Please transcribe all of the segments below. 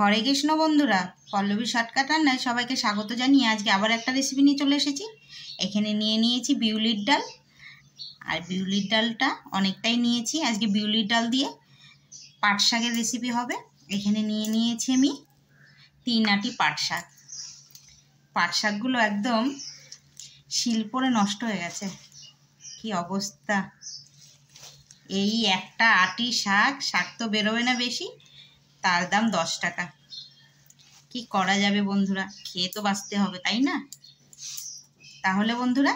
হরে কৃষ্ণ বন্ধুরা, পল্লবী শর্টকাট রান্নায় সবাইকে স্বাগত জানিয়ে আজকে আবার একটা রেসিপি নিয়ে চলে এসেছি। এখানে নিয়ে নিয়েছি বিউলির ডাল, আর বিউলির ডালটা অনেকটাই নিয়েছি। আজকে বিউলির ডাল দিয়ে পাট শাকের রেসিপি হবে। এখানে নিয়ে নিয়েছি আমি 3 আঁটি পাট শাক। পাট শাকগুলো একদম শিল পড়ে নষ্ট হয়ে গেছে, কি অবস্থা! এই একটা আঁটি শাক তো বেরোবে না বেশি, তার দাম 10 টাকা। কি করা যাবে বন্ধুরা, খেয়ে তো বাঁচতে হবে, তাই না? তাহলে বন্ধুরা,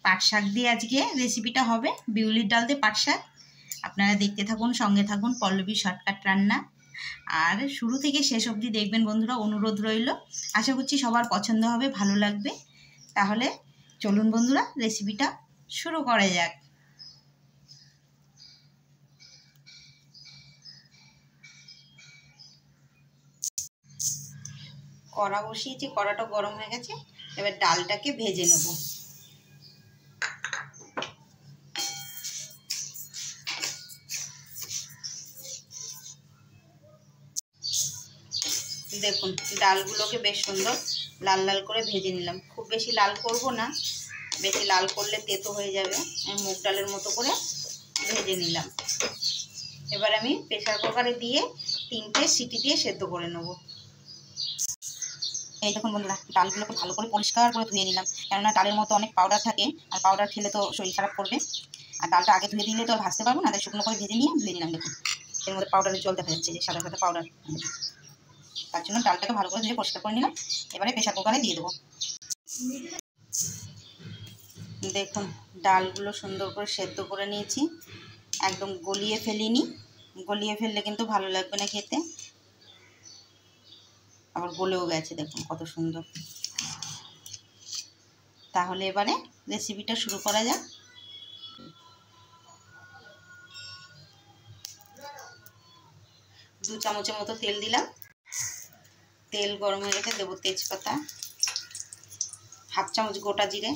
পাট শাক দিয়ে আজকে রেসিপিটা হবে, বিউলির ডাল দিয়ে পাট শাক। আপনারা দেখতে থাকুন, সঙ্গে থাকুন পল্লবী শর্টকাট রান্না, আর শুরু থেকে শেষ অবধি দেখবেন বন্ধুরা, অনুরোধ রইল। আশা করছি সবার পছন্দ হবে, ভালো লাগবে। তাহলে চলুন বন্ধুরা, রেসিপিটা শুরু করা যাক। কড়া বসিয়েছি, কড়াটা গরম হয়ে গেছে। এবার ডালটাকে ভেজে নেব। দেখুন, ডালগুলোকে বেশ সুন্দর লাল লাল করে ভেজে নিলাম। খুব বেশি লাল করব না, বেশি লাল করলে তেতো হয়ে যাবে। আমি মুগ ডালের মতো করে ভেজে নিলাম। এবার আমি প্রেসার কুকারে দিয়ে 3টে সিটি দিয়ে সেদ্ধ করে নেব। এই দেখুন বন্ধুরা, ডালগুলোকে ভালো করে পরিষ্কার করে ধুয়ে নিলাম, কেননা ডালের মতো অনেক পাউডার থাকে, আর পাউডার খেলে তো শরীর খারাপ করবে। আর ডালটা আগে ধুয়ে দিলে তো আর ভাজতে পারবো না, তাই শুকনো করে ভেজে নিয়ে ধুয়ে নিলাম। দেখুন, এর মধ্যে পাউডারের জল দেখা যাচ্ছে, যে সাদা সাদা পাউডার। তার জন্য ডালটাকে ভালো করে ধুয়ে পরিষ্কার করে নিলাম। এবারে প্রেসার কুকারে দিয়ে দেবো। দেখুন, ডালগুলো সুন্দর করে সেদ্ধ করে নিয়েছি, একদম গলিয়ে ফেলিনি। গলিয়ে ফেললে কিন্তু ভালো লাগবে না খেতে। আবার গলেও গেছে, দেখুন কত সুন্দর। তাহলে এবারে রেসিপিটা শুরু করা যাক। 2 চামচের মতো তেল দিলাম। তেল গরম হয়ে গেছে, দেবো তেজপাতা, 1/2 চামচ গোটা জিরে,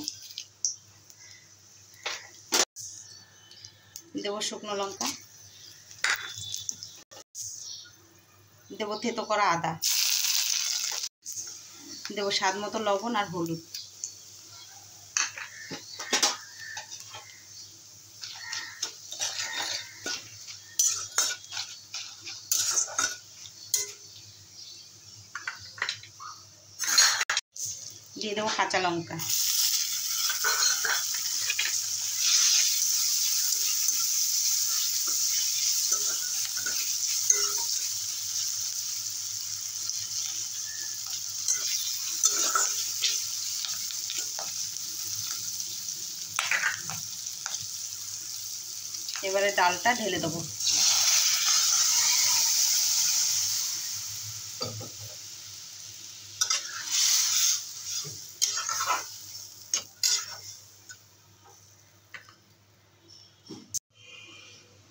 দেবো শুকনো লঙ্কা, দেবো থেতো করা আদা, দেবো স্বাদ মতো লবণ আর হলুদ। দিয়ে দেবো কাঁচা লঙ্কা। এবারে ডালটা ঢেলে দেবো।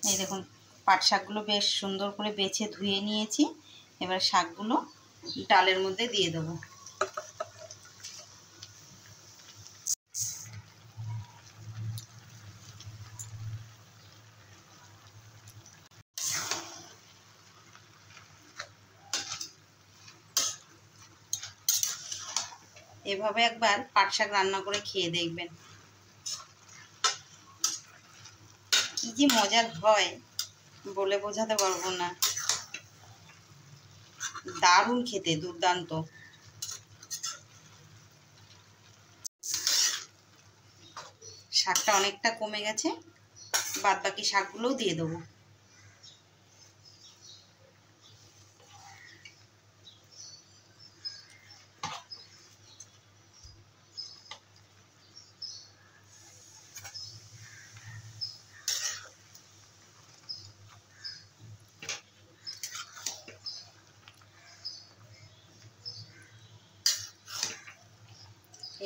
এই দেখুন, পাট শাকগুলো বেশ সুন্দর করে বেছে ধুয়ে নিয়েছি। এবার শাকগুলো ডালের মধ্যে দিয়ে দেবো। এভাবে একবার পাট শাক রান্না করে খেয়ে দেখবেন, কি যে মজার হয় বলে বোঝাতে পারবো না। দারুণ খেতে, দুর্দান্ত। শাকটা অনেকটা কমে গেছে, বাদ বাকি শাকগুলোও দিয়ে দেবো।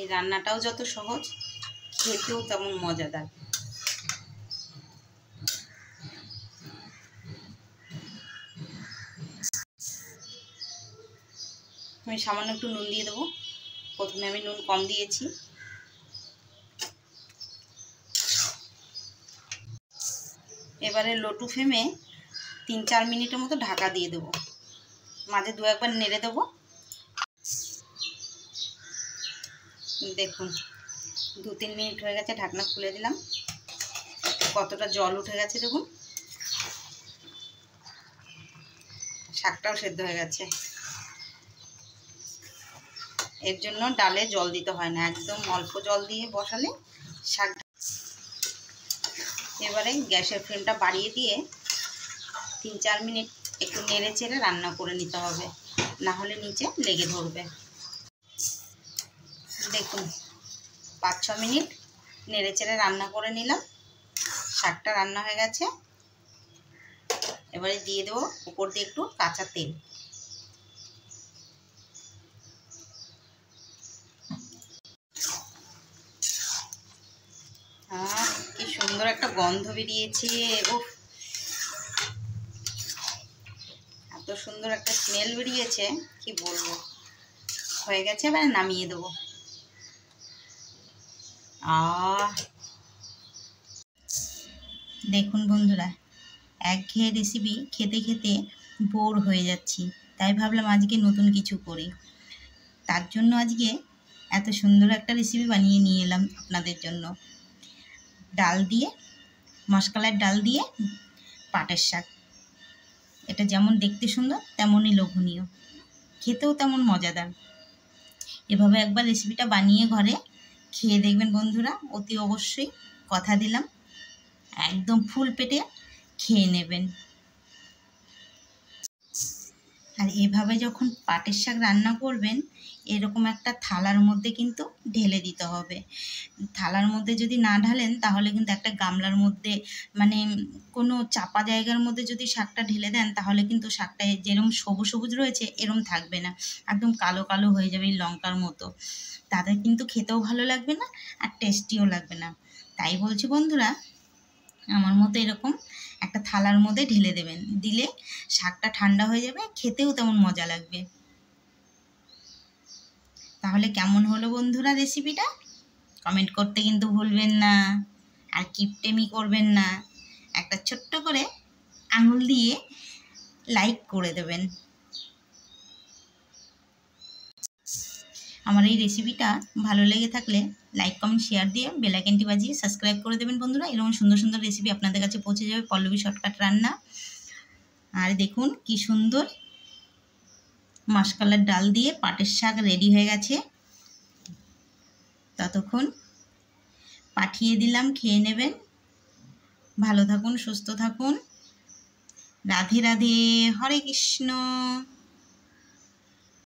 এই রান্নাটাও যত সহজ, খেতেও তেমন মজাদার। আমি সামান্য একটু নুন দিয়ে দেবো। প্রথমে আমি নুন কম দিয়েছি। এবারে লো টু ফ্লেমে 3-4 মিনিটের মতো ঢাকা দিয়ে দেবো। মাঝে 2-1 নেড়ে দেবো। দেখুন 2-3 মিনিট হয়ে গেছে, ঢাকনা খুলে দিলাম। কতটা জল উঠে গেছে দেখুন, শাকটাও সেদ্ধ হয়ে গেছে। এর জন্য ডালে জল দিতে হয় না, একদম অল্প জল দিয়ে বসালে শাক। এবারে গ্যাসের ফ্লেমটা বাড়িয়ে দিয়ে 3-4 মিনিট একটু নেড়ে চেড়ে রান্না করে নিতে হবে, না হলে নিচে লেগে ধরবে। দেখুন 5-6 মিনিট নেড়ে চেড়ে রান্না করে নিলাম, শাকটা রান্না হয়ে গেছে। এবারে দিয়ে দেবো উপর দিয়ে একটু কাঁচা তেল। কি সুন্দর একটা গন্ধ বেরিয়েছে, উফ এত সুন্দর একটা স্মেল বেরিয়েছে কি বলবো। হয়ে গেছে, এবার নামিয়ে দেবো। দেখুন বন্ধুরা, একঘেয়ে রেসিপি খেতে খেতে বোর হয়ে যাচ্ছি, তাই ভাবলাম আজকে নতুন কিছু করি। তার জন্য আজকে এত সুন্দর একটা রেসিপি বানিয়ে নিয়ে এলাম আপনাদের জন্য। ডাল দিয়ে, মাসকলাইয়ের ডাল দিয়ে পাটের শাক। এটা যেমন দেখতে সুন্দর তেমনই লোভনীয়, খেতেও তেমন মজাদার। এভাবে একবার রেসিপিটা বানিয়ে ঘরে খেয়ে দেখবেন বন্ধুরা, অতি অবশ্যই কথা দিলাম একদম ফুল পেটে খেয়ে নেবেন। আর এভাবে যখন পাটের শাক রান্না করবেন, এরকম একটা থালার মধ্যে কিন্তু ঢেলে দিতে হবে। থালার মধ্যে যদি না ঢালেন তাহলে কিন্তু একটা গামলার মধ্যে, মানে কোনো চাপা জায়গার মধ্যে যদি শাকটা ঢেলে দেন তাহলে কিন্তু শাকটা যেরকম সবুজ সবুজ রয়েছে এরকম থাকবে না, একদম কালো কালো হয়ে যাবে লঙ্কার মতো। তাদের কিন্তু খেতেও ভালো লাগবে না আর টেস্টিও লাগবে না। তাই বলছি বন্ধুরা, আমার মতো এরকম একটা থালার মধ্যে ঢেলে দেবেন, দিলে শাকটা ঠান্ডা হয়ে যাবে, খেতেও তেমন মজা লাগবে। তাহলে কেমন হলো বন্ধুরা রেসিপিটা? কমেন্ট করতে কিন্তু ভুলবেন না, আর কিপটেমি করবেন না, একটা ছোট্ট করে আঙুল দিয়ে লাইক করে দেবেন। আমার এই রেসিপিটা ভালো লেগে থাকলে লাইক কমেন্ট শেয়ার দিয়ে বেল আইকনটি বাজিয়ে সাবস্ক্রাইব করে দেবেন বন্ধুরা। এরকম সুন্দর সুন্দর রেসিপি আপনাদের কাছে পৌঁছে যাবে, পল্লবী শর্টকাট রান্না। আর দেখুন কি সুন্দর মাসকলাইয়ের ডাল দিয়ে পাটের শাক রেডি হয়ে গেছে। ততক্ষণ পাঠিয়ে দিলাম, খেয়ে নেবেন। ভালো থাকুন, সুস্থ থাকুন। রাধে রাধে, হরে কৃষ্ণ।